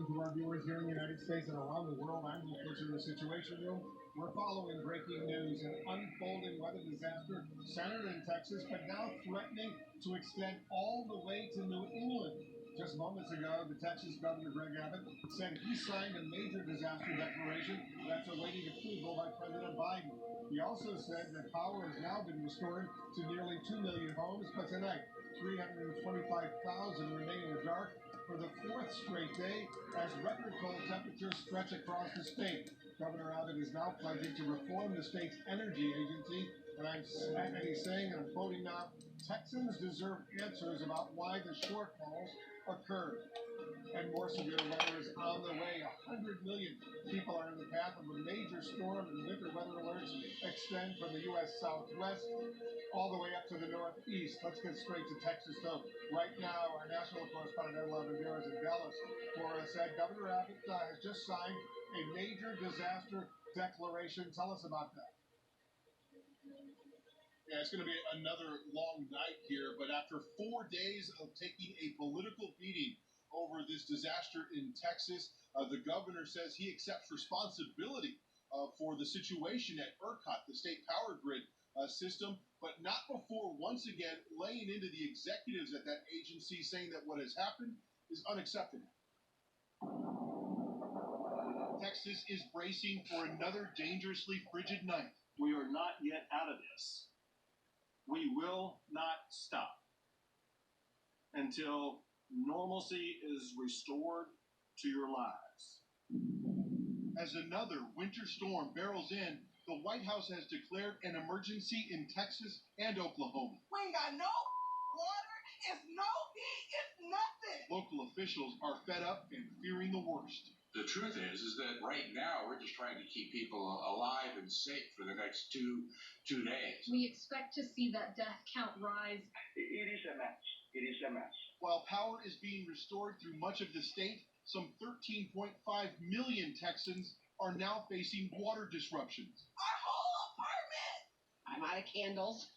afternoon to our viewers here in the United States and around the world. I'm Luke Butcher in the Situation Room. We're following breaking news: an unfolding weather disaster centered in Texas, but now threatening to extend all the way to New England. Just moments ago, the Texas Governor Greg Abbott said he signed a major disaster declaration that's awaiting approval by President Biden. He also said that power has now been restored to nearly 2 million homes, but tonight, 325,000 remain in the dark for the fourth straight day as record cold temperatures stretch across the state. Governor Abbott is now pledging to reform the state's energy agency, and he's saying, and I'm quoting now, Texans deserve answers about why the shortfalls occurred. And more severe weather is on the way. 100 million people are in the path of a major storm, and winter weather alerts extend from the U.S. Southwest all the way up to the Northeast. Let's get straight to Texas, though. Right now, our national correspondent, Ed Lavandera, is in Dallas for us. Governor Abbott has just signed a major disaster declaration. Tell us about that. Yeah, it's going to be another long night here, but after 4 days of taking a political beating over this disaster in Texas, the governor says he accepts responsibility for the situation at ERCOT, the state power grid system, but not before once again laying into the executives at that agency, saying that what has happened is unacceptable. Texas is bracing for another dangerously frigid night. We are not yet out of this. We will not stop until normalcy is restored to your lives. As another winter storm barrels in, the White House has declared an emergency in Texas and Oklahoma. We ain't got no water, it's no heat, it's nothing. Local officials are fed up and fearing the worst. The truth is that right now we're just trying to keep people alive and safe for the next two days. We expect to see that death count rise. It is a mess. It is a mess. While power is being restored through much of the state, some 13.5 million Texans are now facing water disruptions. Our whole apartment. I'm out of candles,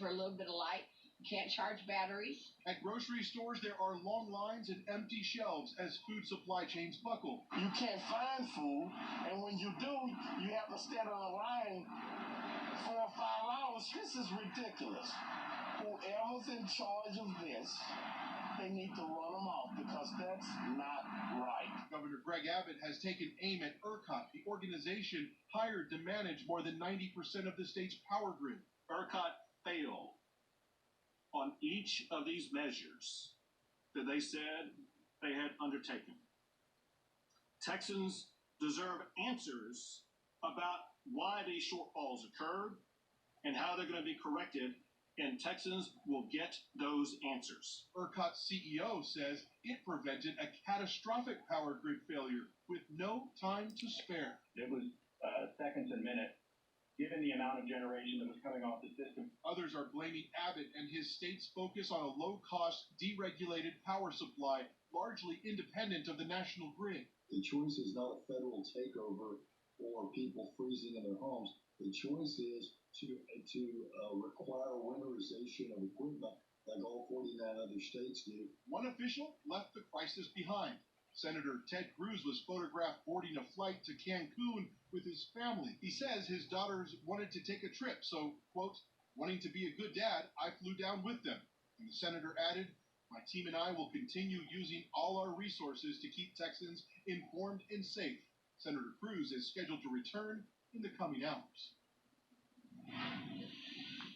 for a little bit of light. Can't charge batteries. At grocery stores, there are long lines and empty shelves as food supply chains buckle. You can't find food, and when you do, you have to stand on a line 4 or 5 hours. This is ridiculous. Whoever's in charge of this, they need to run them off because that's not right. Governor Greg Abbott has taken aim at ERCOT, the organization hired to manage more than 90% of the state's power grid. ERCOT failed on each of these measures that they said they had undertaken. Texans deserve answers about why these shortfalls occurred and how they're going to be corrected, and Texans will get those answers. ERCOT's CEO says it prevented a catastrophic power grid failure with no time to spare. It was seconds and minutes, given the amount of generation that was coming off the system. Others are blaming Abbott and his state's focus on a low-cost, deregulated power supply, largely independent of the national grid. The choice is not a federal takeover or people freezing in their homes. The choice is to require winterization of equipment like all 49 other states do. One official left the crisis behind. Senator Ted Cruz was photographed boarding a flight to Cancun with his family. He says his daughters wanted to take a trip, so, quote, wanting to be a good dad, I flew down with them. And the senator added, my team and I will continue using all our resources to keep Texans informed and safe. Senator Cruz is scheduled to return in the coming hours.